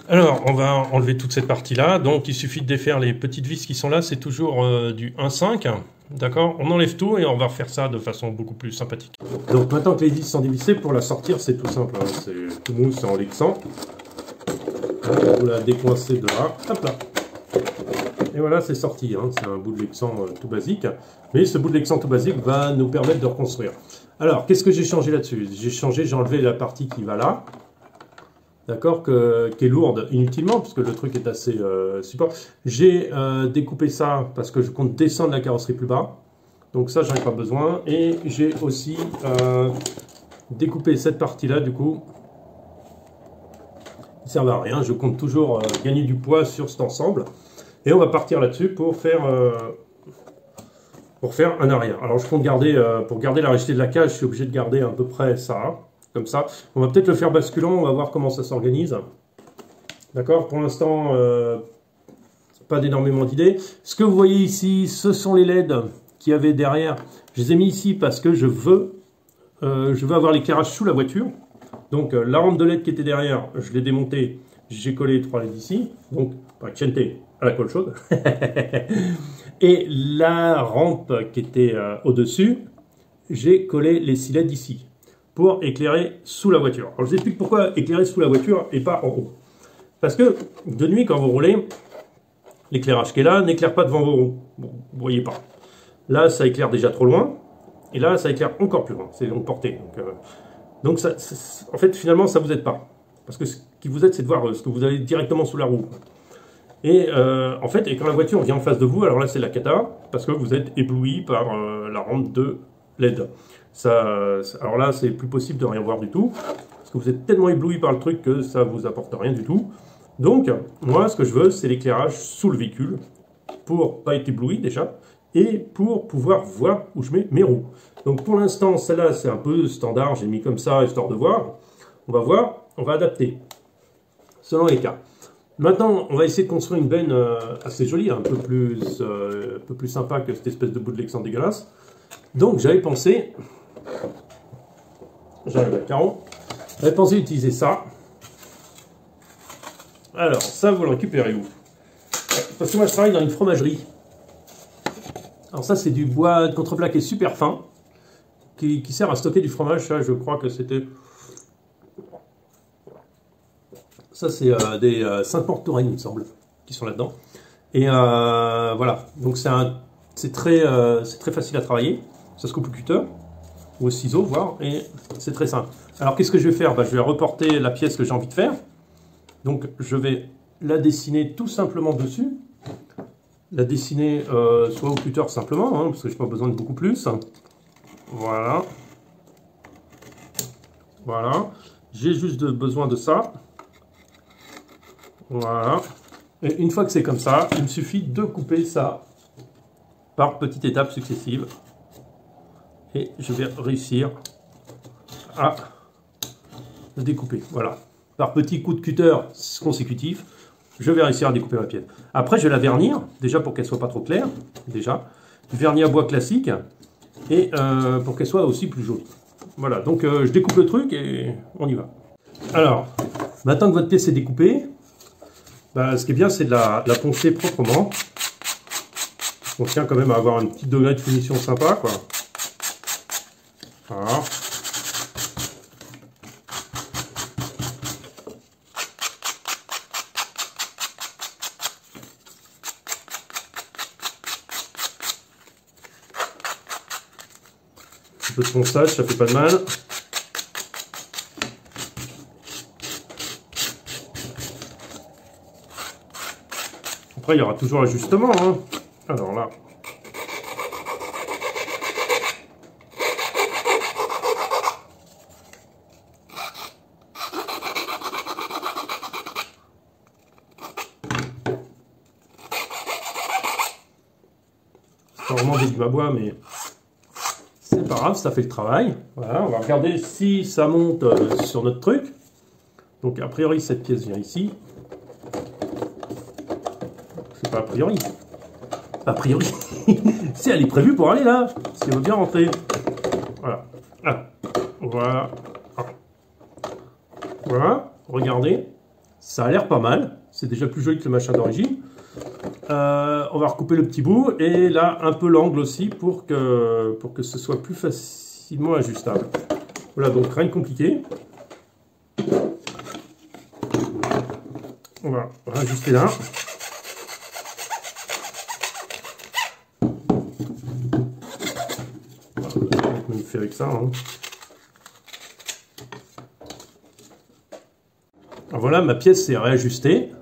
Alors, on va enlever toute cette partie-là. Donc, il suffit de défaire les petites vis qui sont là. C'est toujours du 1,5. D'accord? On enlève tout et on va refaire ça de façon beaucoup plus sympathique. Donc, maintenant que les vis sont dévissées, pour la sortir, c'est tout simple. Hein. C'est tout mou, c'est en lexan. Vous la décoincez de là. Hop là. Et voilà, c'est sorti. Hein. C'est un bout de lexan tout basique. Mais ce bout de lexan tout basique va nous permettre de reconstruire. Alors, qu'est-ce que j'ai changé là-dessus? J'ai enlevé la partie qui va là. D'accord, qui est lourde inutilement, puisque le truc est assez support. J'ai découpé ça parce que je compte descendre la carrosserie plus bas. Donc ça, j'en ai pas besoin. Et j'ai aussi découpé cette partie-là, du coup. Qui ne sert à rien. Je compte toujours gagner du poids sur cet ensemble. Et on va partir là-dessus pour faire un arrière. Alors je compte garder, pour garder la rigidité de la cage, je suis obligé de garder à peu près ça. Comme ça. On va peut-être le faire basculant, on va voir comment ça s'organise. D'accord? Pour l'instant, pas d'énormément d'idées. Ce que vous voyez ici, ce sont les LED qu'il y avait derrière. Je les ai mis ici parce que je veux avoir l'éclairage sous la voiture. Donc la rampe de LED qui était derrière, je l'ai démontée, j'ai collé 3 LED ici. Donc, pas Chente à la colle chaude. Et la rampe qui était au-dessus, j'ai collé les 6 LED ici, pour éclairer sous la voiture. Alors je vous explique pourquoi éclairer sous la voiture et pas en haut. Parce que de nuit, quand vous roulez, l'éclairage qui est là n'éclaire pas devant vos roues. Bon, vous ne voyez pas. Là, ça éclaire déjà trop loin. Et là, ça éclaire encore plus loin. C'est longue portée. Donc ça, en fait, finalement, ça ne vous aide pas. Parce que ce qui vous aide, c'est de voir ce que vous avez directement sous la roue. Et en fait, quand la voiture vient en face de vous, alors là, c'est la cata. Parce que vous êtes ébloui par la rampe de LED. Alors là, c'est plus possible de rien voir du tout, parce que vous êtes tellement ébloui par le truc que ça vous apporte rien du tout. Donc, moi, ce que je veux, c'est l'éclairage sous le véhicule, pour pas être ébloui déjà, et pour pouvoir voir où je mets mes roues. Donc pour l'instant, celle-là, c'est un peu standard, j'ai mis comme ça, histoire de voir. On va voir, on va adapter, selon les cas. Maintenant, on va essayer de construire une benne assez jolie, un peu plus sympa que cette espèce de bout de lexan dégueulasse. Donc j'avais pensé... J'arrive à carreau. J'avais pensé utiliser ça. Alors, ça, vous le récupérez où? Parce que moi, je travaille dans une fromagerie. Alors ça, c'est du bois de contreplaqué super fin, qui sert à stocker du fromage. Ça, je crois que c'était... Ça, c'est des Sainte-Maure-Touraine, il me semble, qui sont là-dedans. Et voilà. Donc c'est très facile à travailler. Ça se coupe au cutter ou au ciseau, voire, et c'est très simple. Alors, qu'est-ce que je vais faire? Je vais reporter la pièce que j'ai envie de faire. Donc, je vais la dessiner tout simplement dessus. La dessiner soit au cutter simplement, hein, parce que je n'ai pas besoin de beaucoup plus. Voilà. Voilà. J'ai juste besoin de ça. Voilà. Et une fois que c'est comme ça, il me suffit de couper ça par petites étapes successives. Et je vais réussir à le découper. Voilà. Par petits coups de cutter consécutifs, je vais réussir à découper ma pièce. Après, je vais la vernir, déjà pour qu'elle soit pas trop claire. Déjà. Du vernis à bois classique. Et pour qu'elle soit aussi plus jolie. Voilà. Donc, je découpe le truc et on y va. Alors, maintenant que votre pièce est découpée, ce qui est bien, c'est de la poncer proprement. On tient quand même à avoir un petit degré de finition sympa, quoi. Voilà. Un peu de ponçage, ça fait pas de mal. Après, il y aura toujours l'ajustement, hein. Alors là... Vraiment du bois, mais c'est pas grave, ça fait le travail. Voilà, on va regarder si ça monte sur notre truc. Donc a priori cette pièce vient ici. C'est pas a priori. A priori, si elle est prévue pour aller là, si elle veut bien rentrer. Voilà. Ah. Voilà. Ah. Voilà, regardez. Ça a l'air pas mal. C'est déjà plus joli que le machin d'origine. On va recouper le petit bout. Et là, un peu l'angle aussi pour que ce soit plus facilement ajustable. Voilà, donc rien de compliqué. On va ajuster là. On va faire avec ça. Hein. Alors voilà, ma pièce est réajustée.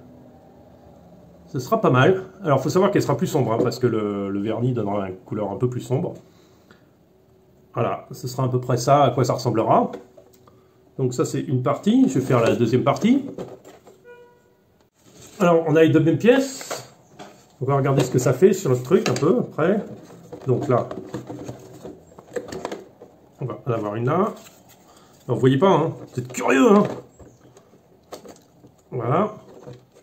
Ce sera pas mal. Alors, il faut savoir qu'elle sera plus sombre, hein, parce que le vernis donnera une couleur un peu plus sombre. Voilà, ce sera à peu près ça, à quoi ça ressemblera. Donc ça, c'est une partie. Je vais faire la deuxième partie. Alors, on a les deux mêmes pièces. On va regarder ce que ça fait sur notre truc, un peu, après. Donc là, on va en avoir une là. Alors, vous voyez pas, hein, vous êtes curieux, hein. Voilà.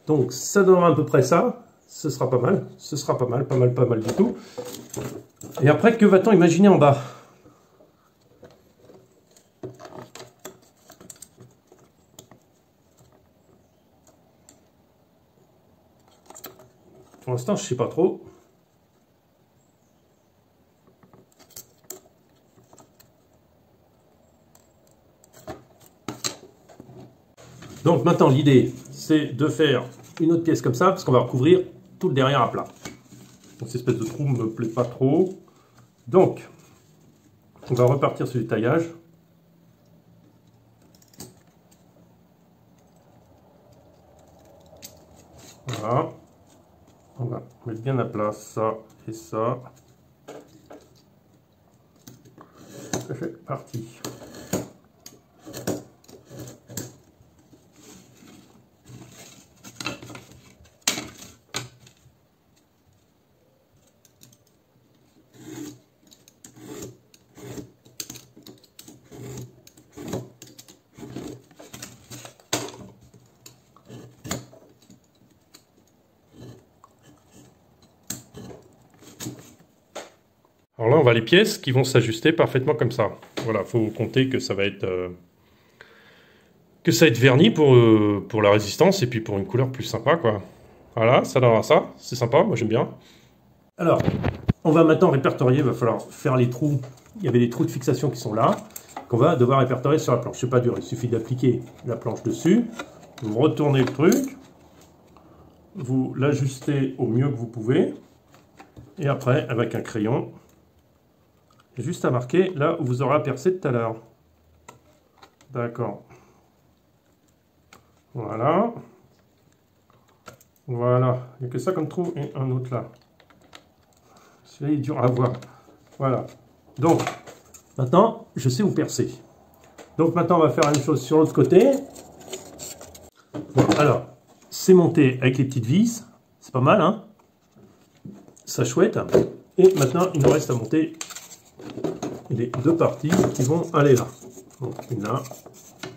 Donc, ça donnera à peu près ça. Ce sera pas mal. Ce sera pas mal, pas mal du tout. Et après, que va-t-on imaginer en bas? Pour l'instant, je ne sais pas trop. Donc maintenant, l'idée, c'est de faire une autre pièce comme ça, parce qu'on va recouvrir tout le derrière à plat. Donc cette espèce de trou ne me plaît pas trop. Donc, on va repartir sur les taillages. Voilà. On va mettre bien à plat ça et ça. C'est parti. Alors là, on va les pièces qui vont s'ajuster parfaitement comme ça. Voilà, faut compter que ça va être verni pour la résistance et puis pour une couleur plus sympa, quoi. Voilà, ça donnera ça. C'est sympa, moi j'aime bien. Alors, on va maintenant répertorier. Il va falloir faire les trous. Il y avait des trous de fixation qui sont là, qu'on va devoir répertorier sur la planche. C'est pas dur, il suffit d'appliquer la planche dessus. Vous retournez le truc. Vous l'ajustez au mieux que vous pouvez. Et après, avec un crayon, juste à marquer là où vous aurez percé tout à l'heure. D'accord. Voilà. Voilà. Il n'y a que ça comme trou et un autre là. Celui-là est dur à voir. Voilà. Donc, maintenant, je sais où percer. Donc maintenant, on va faire la même chose sur l'autre côté. Bon, alors, c'est monté avec les petites vis. C'est pas mal, hein? Ça chouette. Et maintenant, il nous reste à monter les deux parties qui vont aller là. Donc une là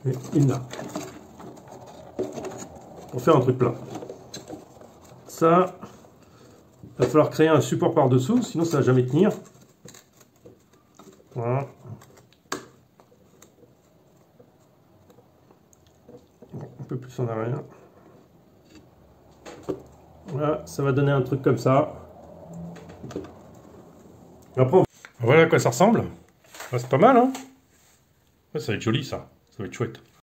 et une là. Pour faire un truc plat. Ça, il va falloir créer un support par-dessous, sinon ça ne va jamais tenir. Voilà. Un peu plus en arrière. Voilà, ça va donner un truc comme ça. Après, voilà à quoi ça ressemble. C'est pas mal, hein? Ça va être joli, ça. Ça va être chouette.